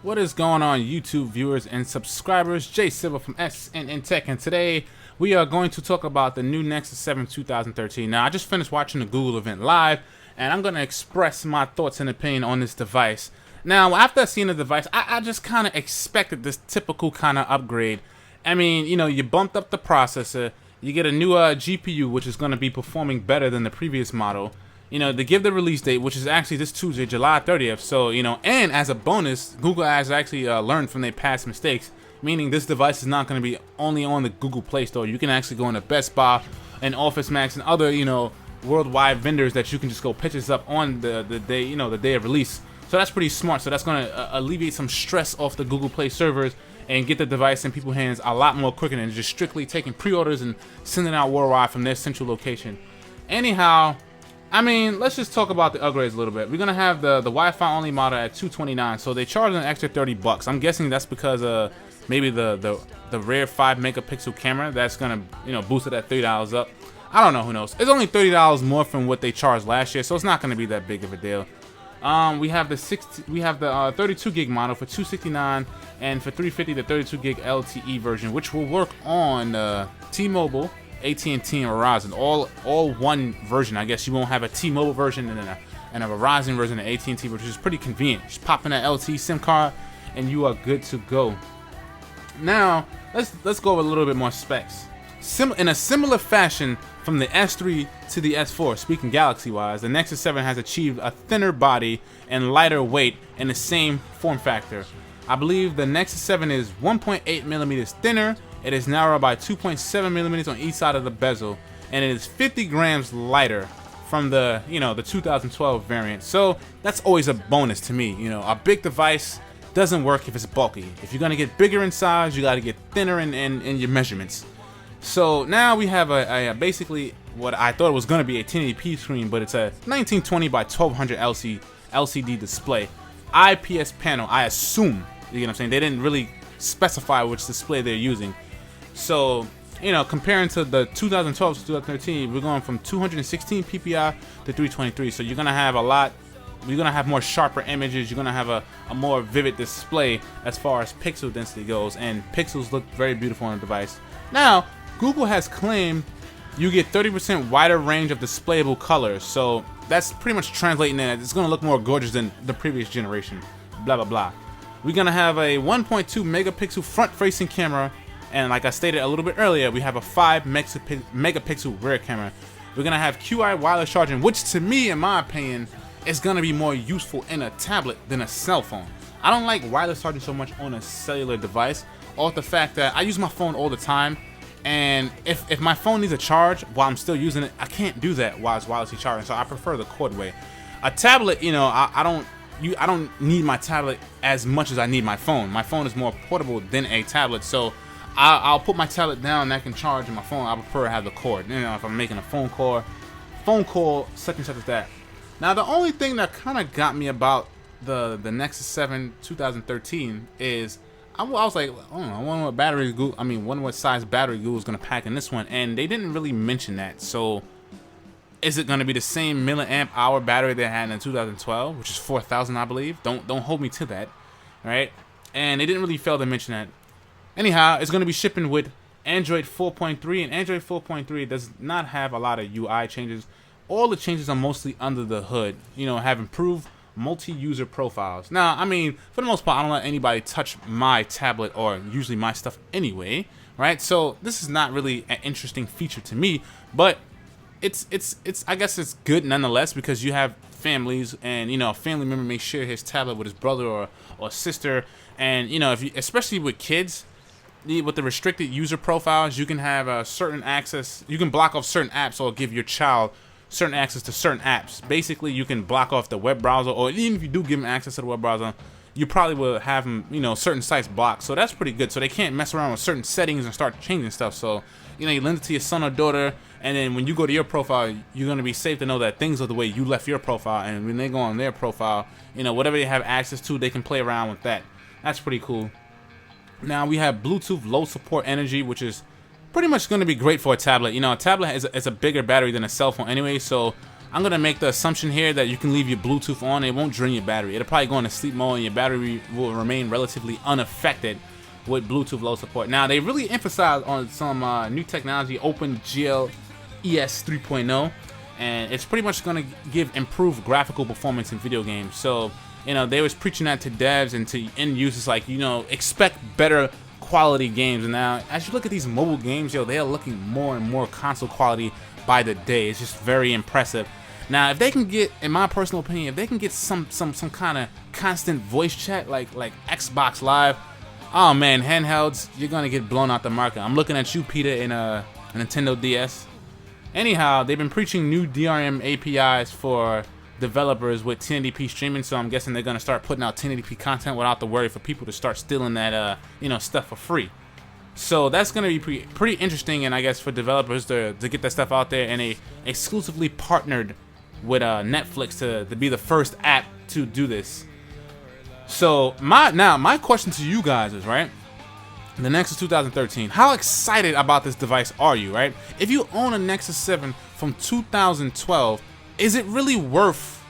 What is going on, YouTube viewers and subscribers? Jay Silva from SNNTEC, and today we are going to talk about the new Nexus 7 2013. Now, I just finished watching the Google event live, and I'm going to express my thoughts and opinion on this device. Now, after seeing the device, I just kind of expected this typical kind of upgrade. I mean, you know, you bumped up the processor, you get a new GPU, which is going to be performing better than the previous model. You know, they give the release date, which is actually this Tuesday, July 30th. So, you know, and as a bonus, Google has actually learned from their past mistakes, meaning this device is not going to be only on the Google Play Store. You can actually go into Best Buy and Office Max and other, you know, worldwide vendors that you can just go pick this up on the day, you know, the day of release. So that's pretty smart. So that's going to alleviate some stress off the Google Play servers and get the device in people's hands a lot more quicker than just strictly taking pre-orders and sending out worldwide from their central location. Anyhow, I mean, let's just talk about the upgrades a little bit. We're gonna have the Wi-Fi only model at $229, so they charge an extra $30. I'm guessing that's because maybe the rare 5 megapixel camera that's gonna, you know, boost it at $30 up. I don't know, who knows? It's only $30 more from what they charged last year, so it's not gonna be that big of a deal. We have the 32 gig model for $269, and for $350 the 32 gig LTE version, which will work on T-Mobile, AT&T, and Verizon, all one version. I guess you won't have a T-Mobile version and a Verizon version and an AT&T, which is pretty convenient. Just pop in that LTE SIM card and you are good to go. Now let's go over a little bit more specs. In a similar fashion from the S3 to the S4, speaking Galaxy-wise, the Nexus 7 has achieved a thinner body and lighter weight in the same form factor. I believe the Nexus 7 is 1.8 millimeters thinner. It is narrower by 2.7 millimeters on each side of the bezel, and it is 50 grams lighter from the, you know, the 2012 variant. So that's always a bonus to me. You know, a big device doesn't work if it's bulky. If you're gonna get bigger in size, you got to get thinner in your measurements. So now we have a basically what I thought was gonna be a 1080p screen, but it's a 1920 by 1200 LCD display, IPS panel. I assume, you know what I'm saying? They didn't really specify which display they're using. So, you know, comparing to the 2012 to 2013, we're going from 216 PPI to 323. So you're gonna have you're gonna have more sharper images. You're gonna have a more vivid display as far as pixel density goes, and pixels look very beautiful on the device. Now, Google has claimed you get 30% wider range of displayable colors. So that's pretty much translating that it's gonna look more gorgeous than the previous generation. Blah blah blah. We're gonna have a 1.2 megapixel front-facing camera, and like I stated a little bit earlier, we have a 5 megapixel rear camera. We're gonna have QI wireless charging, which to me, in my opinion, is gonna be more useful in a tablet than a cell phone. I don't like wireless charging so much on a cellular device, off the fact that I use my phone all the time, and if my phone needs a charge while I'm still using it, I can't do that while it's wirelessly charging. So I prefer the cord way. A tablet, you know, I don't need my tablet as much as I need my phone. My phone is more portable than a tablet, so I'll put my tablet down and I can charge in my phone. I prefer to have the cord. You know, if I'm making a phone call, such and such as that. Now, the only thing that kind of got me about the Nexus 7 2013 is I was like, I don't know, I wonder what size battery Google's gonna pack in this one, and they didn't really mention that. So, is it gonna be the same milliamp hour battery they had in 2012, which is 4,000, I believe? Don't hold me to that, right? And they didn't really fail to mention that. Anyhow, it's going to be shipping with Android 4.3, and Android 4.3 does not have a lot of UI changes. All the changes are mostly under the hood, you know, have improved multi-user profiles. Now, I mean, for the most part, I don't let anybody touch my tablet or usually my stuff anyway, right? So this is not really an interesting feature to me, but it's I guess it's good nonetheless, because you have families, and you know, a family member may share his tablet with his brother or sister, and you know, especially with kids, with the restricted user profiles, you can have certain access. You can block off certain apps or give your child certain access to certain apps. Basically, you can block off the web browser, or even if you do give them access to the web browser, you probably will have them, you know, certain sites blocked. So that's pretty good. So they can't mess around with certain settings and start changing stuff. So, you know, you lend it to your son or daughter, and then when you go to your profile, you're going to be safe to know that things are the way you left your profile, and when they go on their profile, you know, whatever they have access to, they can play around with that. That's pretty cool. Now we have Bluetooth low support energy, which is pretty much going to be great for a tablet. You know, a tablet is a bigger battery than a cell phone anyway, so I'm gonna make the assumption here that you can leave your Bluetooth on. It won't drain your battery. It'll probably go into sleep mode and your battery will remain relatively unaffected with Bluetooth low support. Now, they really emphasize on some new technology, OpenGL ES 3.0, and it's pretty much gonna give improved graphical performance in video games. So, you know, they was preaching that to devs and to end users, like, you know, expect better quality games. And now, as you look at these mobile games, yo, they are looking more and more console quality by the day. It's just very impressive. Now, if they can get, in my personal opinion, if they can get some kind of constant voice chat like Xbox Live, oh man, handhelds, you're gonna get blown out the market. I'm looking at you, Peter, in a Nintendo DS. Anyhow, they've been preaching new DRM APIs for developers with 1080p streaming, so I'm guessing they're gonna start putting out 1080p content without the worry for people to start stealing that you know, stuff for free. So that's gonna be pretty interesting, and I guess for developers to get that stuff out there, and they exclusively partnered with Netflix to be the first app to do this. So my question to you guys is, right, the Nexus 2013, how excited about this device are you, right? If you own a Nexus 7 from 2012, is it really worth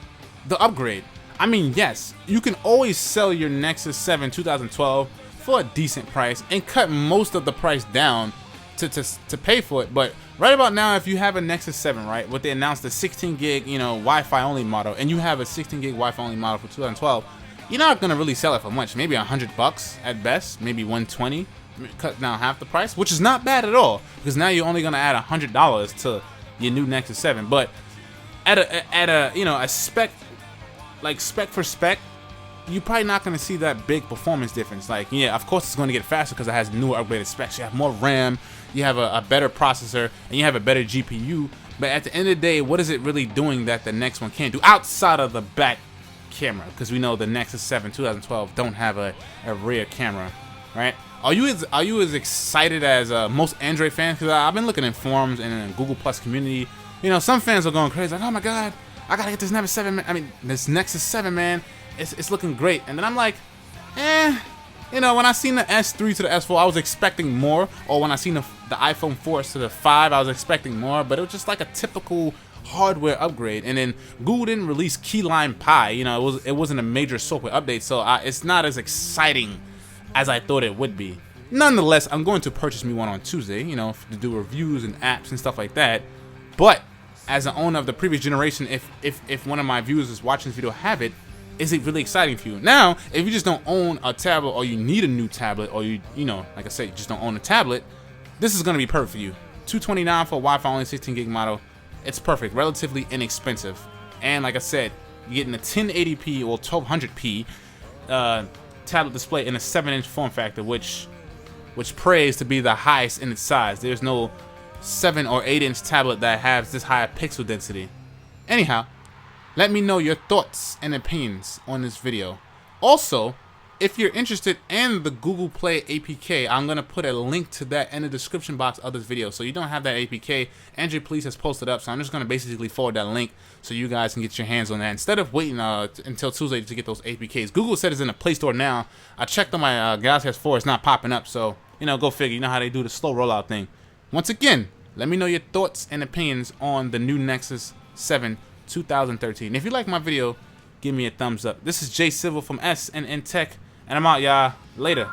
the upgrade? I mean, yes, you can always sell your Nexus 7 2012 for a decent price and cut most of the price down to pay for it. But right about now, if you have a Nexus 7, right, what they announced, the 16 gig, you know, Wi-Fi only model, and you have a 16 gig Wi-Fi only model for 2012, you're not gonna really sell it for much. Maybe $100 at best, maybe 120, cut down half the price, which is not bad at all, because now you're only gonna add $100 to your new Nexus 7. But at a you know, a spec, like spec for spec, you're probably not gonna see that big performance difference. Like, yeah, of course it's gonna get faster because it has newer upgraded specs. You have more RAM, you have a better processor, and you have a better GPU. But at the end of the day, what is it really doing that the next one can't do outside of the back camera? Because we know the Nexus 7 2012 don't have a rear camera, right? Are you as excited as most Android fans? Because I've been looking in forums and in the Google Plus community. You know, some fans are going crazy, like, oh my god, I gotta get this Nexus 7, man. I mean, this Nexus 7, man. It's looking great. And then I'm like, you know, when I seen the S3 to the S4, I was expecting more. Or when I seen the iPhone 4 to the 5, I was expecting more. But it was just like a typical hardware upgrade. And then Google didn't release Keyline Pi. You know, it wasn't a major software update, so it's not as exciting as I thought it would be. Nonetheless, I'm going to purchase me one on Tuesday, you know, to do reviews and apps and stuff like that. But as an owner of the previous generation, if one of my viewers is watching this video have it, is it really exciting for you? Now, if you just don't own a tablet, or you need a new tablet, or you know, like I said, you just don't own a tablet, this is gonna be perfect for you. $229 for a Wi-Fi only 16 gig model. It's perfect, relatively inexpensive, and like I said, you're getting a 1080p or 1200p tablet display in a 7-inch form factor, which prays to be the highest in its size. There's no 7 or 8-inch tablet that has this high pixel density. Anyhow, let me know your thoughts and opinions on this video. Also, if you're interested in the Google Play APK, I'm going to put a link to that in the description box of this video. So you don't have that APK, Android Police has posted up, so I'm just going to basically forward that link so you guys can get your hands on that. Instead of waiting until Tuesday to get those APKs. Google said it's in the Play Store now. I checked on my Galaxy S4, it's not popping up, so, you know, go figure. You know how they do the slow rollout thing. Once again, let me know your thoughts and opinions on the new Nexus 7 2013. If you like my video, give me a thumbs up. This is Jay Civil from SNNTEC, and I'm out, y'all. Later.